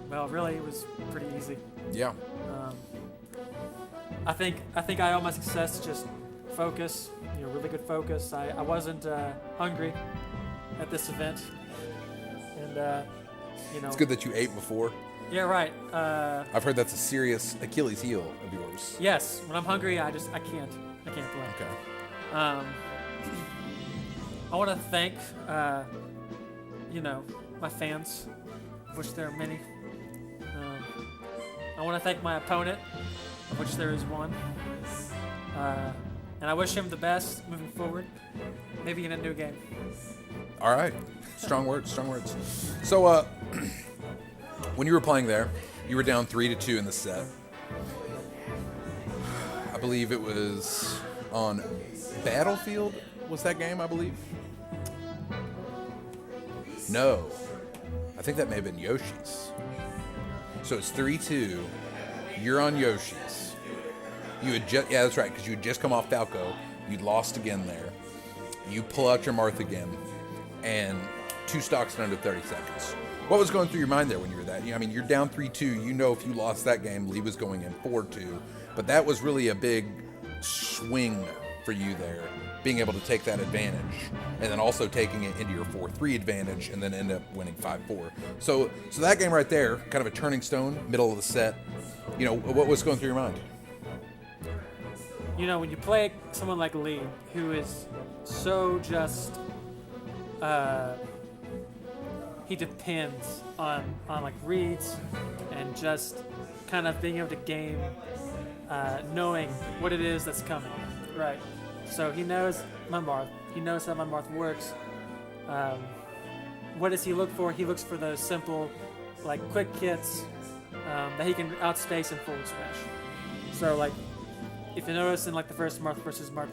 well, really, it was pretty easy. Yeah. I think I owe my success to just focus, really good focus. I wasn't hungry at this event. And, It's good that you ate before. Yeah, right. I've heard that's a serious Achilles heel of yours. Yes, when I'm hungry, I can't play. Okay. I want to thank, my fans, of which there are many. I want to thank my opponent, of which there is one. And I wish him the best moving forward, maybe in a new game. All right. Strong words, strong words. So, when you were playing there, you were down 3-2 in the set. I believe it was on Battlefield, was that game, I believe? No. I think that may have been Yoshi's. So it's 3-2. You're on Yoshi's. You had just, yeah, that's right, because you had just come off Falco. You'd lost again there. You pull out your Marth again, and 2 stocks in under 30 seconds. What was going through your mind there when you were that? I mean, you're down 3-2. You know if you lost that game, Lee was going in 4-2. But that was really a big swing for you there, being able to take that advantage, and then also taking it into your 4-3 advantage, and then end up winning 5-4. So that game right there, kind of a turning stone, middle of the set. What was going through your mind? When you play someone like Lee, who is so just, he depends on like reads and just kind of being able to game, knowing what it is that's coming, right? So he knows my Marth. He knows how my Marth works. What does he look for? He looks for those simple, like quick hits that he can outspace in forward smash. So if you notice in the first Marth versus Marth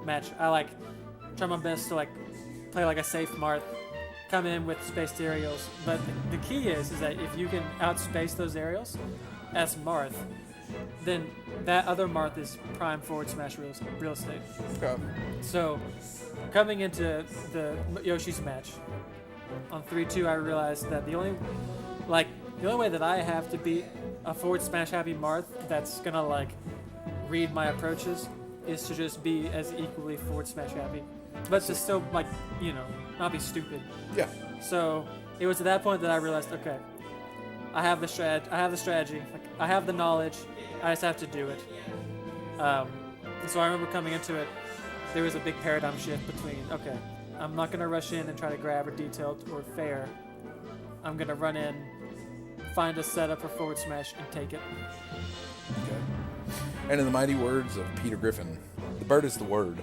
match, I try my best to play a safe Marth, come in with spaced aerials. But the key is that if you can outspace those aerials as Marth, then that other Marth is prime forward smash real estate. Okay. So coming into the Yoshi's match on 3-2, I realized that the only way that I have to beat a forward smash happy Marth that's gonna read my approaches is to just be as equally forward smash happy, but to still not be stupid. Yeah. So it was at that point that I realized, okay, I have the strategy, I have the knowledge, I just have to do it. And so I remember coming into it, there was a big paradigm shift between, okay, I'm not going to rush in and try to grab a detailed or fair. I'm going to run in, find a setup for forward smash, and take it. Okay. And in the mighty words of Peter Griffin, the bird is the word.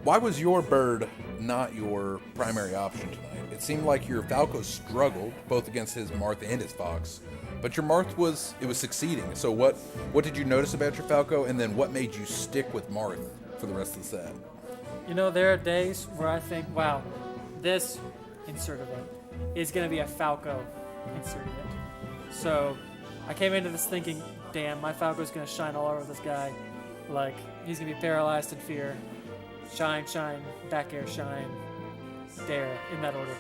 Why was your bird not your primary option tonight? It seemed like your Falco struggled both against his Marth and his Fox, but your Marth was succeeding. So what did you notice about your Falco, and then what made you stick with Marth for the rest of the set? You know, there are days where I think, wow, this insert event is going to be a Falco insert event. So I came into this thinking, damn, my Falco's going to shine all over this guy. Like, he's going to be paralyzed in fear. Shine, shine, back air, shine, dare, in that order.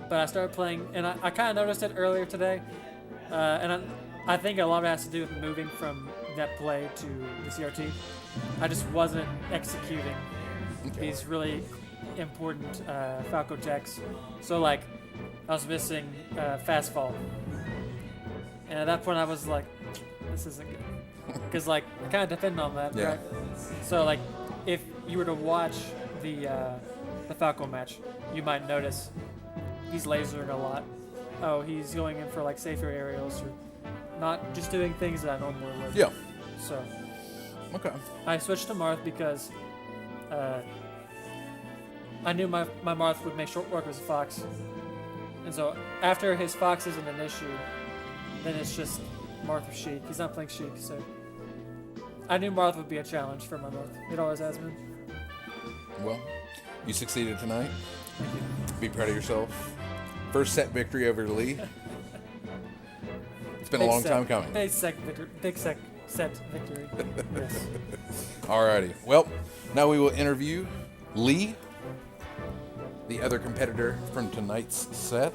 But I started playing, and I kind of noticed it earlier today. And I think a lot of it has to do with moving from net play to the CRT. I just wasn't executing these really important Falco checks. So, like, I was missing fast fall. And at that point, I was like, this isn't good. Because, like, I kind of depend on that, right? So, like, if you were to watch the Falco match, you might notice he's lasering a lot. Oh, he's going in for, like, safer aerials or not just doing things that I normally would. Yeah. So, okay. I switched to Marth because I knew my Marth would make short work as a Fox. And so, after his Fox isn't an issue, then it's just Marth or Sheik. He's not playing Sheik, so I knew Marth would be a challenge for my Marth. It always has been. Well, you succeeded tonight. Thank you. Be proud of yourself. First set victory over Lee. It's been a long time coming. Big set victory. Yes. Alrighty. Well, now we will interview Lee, the other competitor from tonight's set.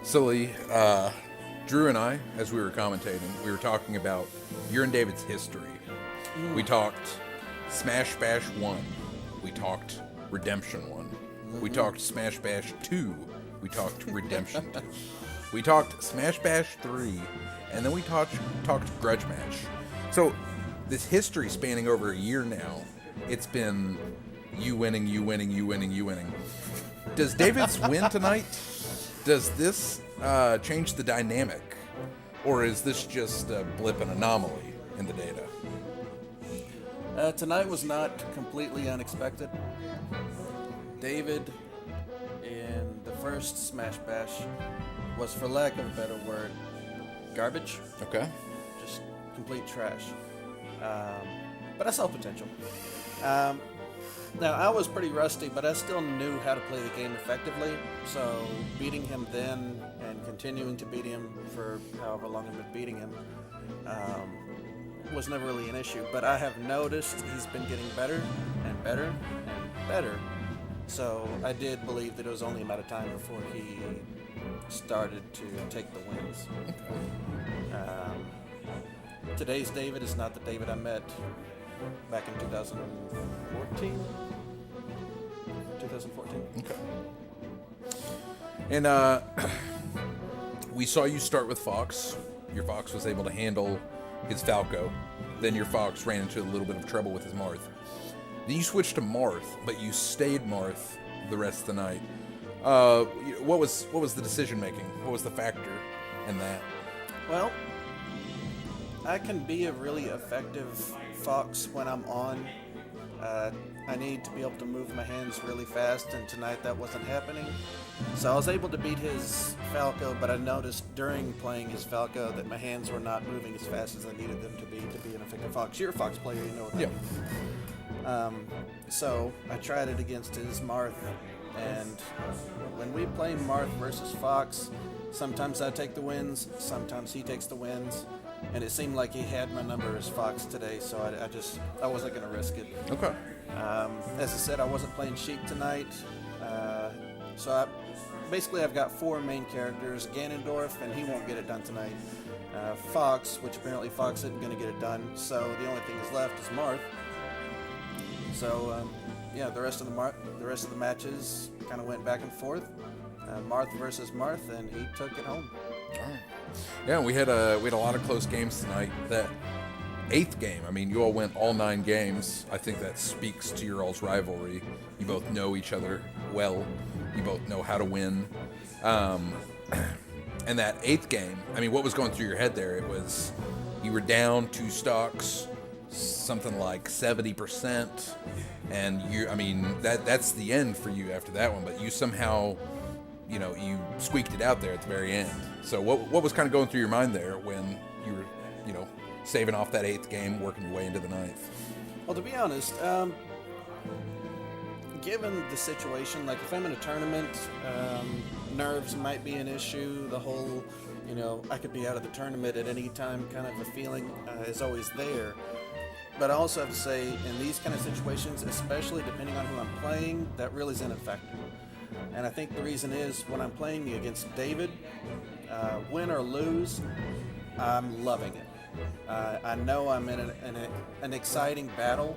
So Lee, Drew and I, as we were commentating, we were talking about your and David's history. We talked Smash Bash 1. We talked Redemption 1. We talked Smash Bash 2. We talked Redemption 2. We talked Smash Bash 3. And then we talked Grudge Match. So this history spanning over a year now, it's been you winning, you winning, you winning, you winning. Does David's win tonight, does this change the dynamic? Or is this just a blip, an anomaly in the data? Tonight was not completely unexpected. David, in the first Smash Bash, was, for lack of a better word, garbage. Okay. Just complete trash. But I saw potential. Now, I was pretty rusty, but I still knew how to play the game effectively. So beating him then and continuing to beat him for however long I've been beating him was never really an issue. But I have noticed he's been getting better and better and better. So I did believe that it was only a matter of time before he started to take the wins. Today's David is not the David I met back in 2014. Okay. And we saw you start with Fox. Your Fox was able to handle his Falco. Then your Fox ran into a little bit of trouble with his Marth. Then you switched to Marth, but you stayed Marth the rest of the night. What was the decision making? What was the factor in that? Well, I can be a really effective Fox when I'm on. I need to be able to move my hands really fast, and tonight that wasn't happening. So I was able to beat his Falco, but I noticed during playing his Falco that my hands were not moving as fast as I needed them to be an effective Fox. You're a Fox player, you know what I mean. So I tried it against his Marth, and when we play Marth versus Fox, sometimes I take the wins, sometimes he takes the wins, and it seemed like he had my number as Fox today, so I wasn't going to risk it. Okay. As I said, I wasn't playing Sheik tonight, so basically I've got 4 main characters. Ganondorf, and he won't get it done tonight. Fox, which apparently Fox isn't going to get it done. So the only thing that's left is Marth. So yeah, the rest of the matches kind of went back and forth. Marth versus Marth, and he took it home. All right. Yeah, we had a lot of close games tonight. That 8th game, I mean, you all went all 9 games. I think that speaks to your all's rivalry. You both know each other well. You both know how to win. And that 8th game, I mean, what was going through your head there? It was you were down 2 stocks, something like 70%, and I mean, that's the end for you after that one. But you somehow, you squeaked it out there at the very end. So what was kind of going through your mind there when you were, saving off that 8th game, working your way into the 9th? Well, to be honest, given the situation, like if I'm in a tournament, nerves might be an issue. The whole, I could be out of the tournament at any time kind of a feeling is always there. But I also have to say, in these kind of situations, especially depending on who I'm playing, that really isn't a factor. And I think the reason is when I'm playing against David, win or lose, I'm loving it. I know I'm in an exciting battle,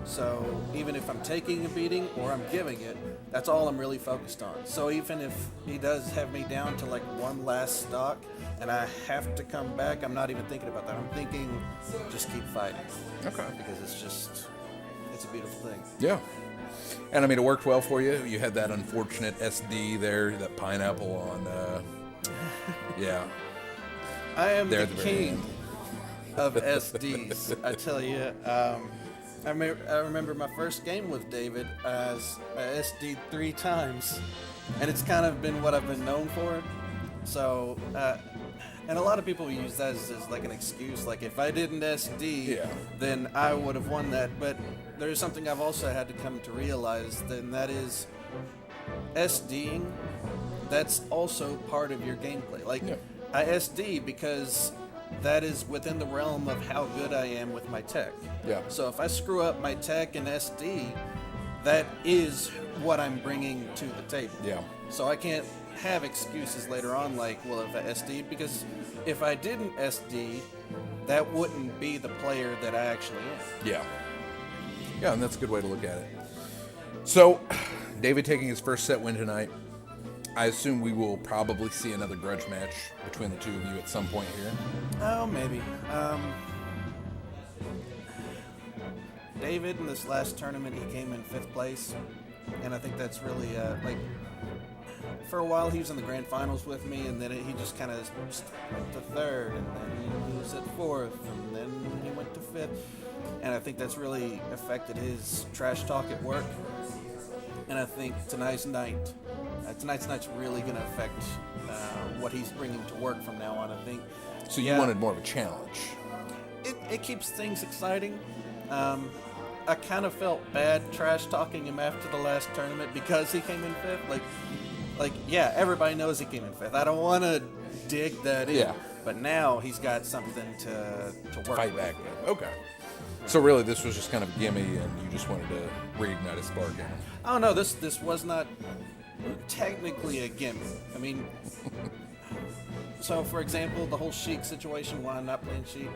so even if I'm taking a beating or I'm giving it, that's all I'm really focused on. So even if he does have me down to like one last stock and I have to come back, I'm not even thinking about that. I'm thinking, just keep fighting. Okay. Because it's a beautiful thing. Yeah. And I mean, it worked well for you. You had that unfortunate SD there, that pineapple on, yeah. I am there the king of SDs, I tell you. I remember my first game with David as I SD'd 3 times, and it's kind of been what I've been known for. So, and a lot of people use that as like an excuse, like if I didn't SD, then I would have won that. But there's something I've also had to come to realize, and that is SDing, that's also part of your gameplay. Like, I SD because that is within the realm of how good I am with my tech. Yeah. So if I screw up my tech and SD, that is what I'm bringing to the table. Yeah. So I can't have excuses later on like, well, if I SD, because if I didn't SD, that wouldn't be the player that I actually am. Yeah. Yeah, and that's a good way to look at it. So, David taking his first set win tonight. I assume we will probably see another grudge match between the two of you at some point here. Oh, maybe. David, in this last tournament, he came in 5th place, and I think that's really, for a while he was in the grand finals with me, and then he just kind of went to 3rd, and then he was at 4th, and then he went to 5th, and I think that's really affected his trash talk at work, and I think tonight's night's really going to affect what he's bringing to work from now on, I think. So you wanted more of a challenge. It keeps things exciting. I kind of felt bad trash talking him after the last tournament because he came in 5th. Like, yeah, everybody knows he came in 5th. I don't want to dig that in. Yeah. But now he's got something to work fight with. back with. Okay. So really, this was just kind of a gimme, and you just wanted to reignite a spark in him. Oh no, this was not technically a gimme. I mean, so for example, the whole Sheik situation, why I'm not playing Sheik.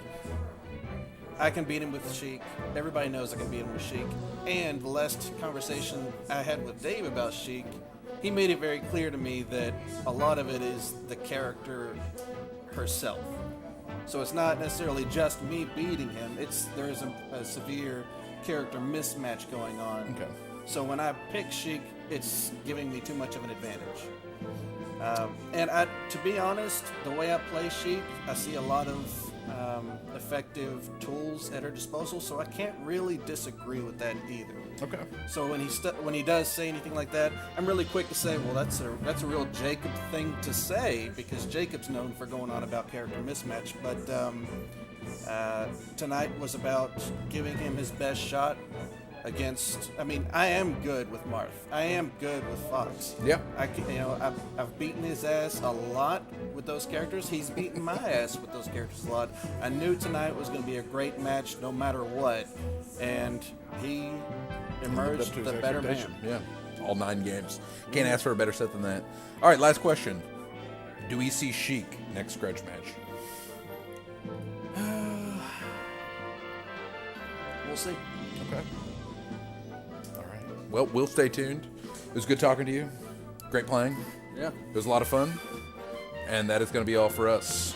I can beat him with Sheik. Everybody knows I can beat him with Sheik. And the last conversation I had with Dave about Sheik, he made it very clear to me that a lot of it is the character herself. So it's not necessarily just me beating him. There is a severe character mismatch going on. Okay. So when I pick Sheik, it's giving me too much of an advantage. And to be honest, the way I play Sheik, I see a lot of effective tools at her disposal, so I can't really disagree with that either. Okay. So when he does say anything like that, I'm really quick to say, well, that's a real Jacob thing to say, because Jacob's known for going on about character mismatch. But tonight was about giving him his best shot against. I mean, I am good with Marth. I am good with Fox. Yeah. I've beaten his ass a lot with those characters. He's beaten my ass with those characters a lot. I knew tonight was going to be a great match, no matter what, and he emerged the better man. Yeah. all 9 games. Can't ask for a better set than that. All right, last question. Do we see Sheik next Grudge match? We'll see. Okay. All right. Well, we'll stay tuned. It was good talking to you. Great playing. Yeah. It was a lot of fun. And that is going to be all for us.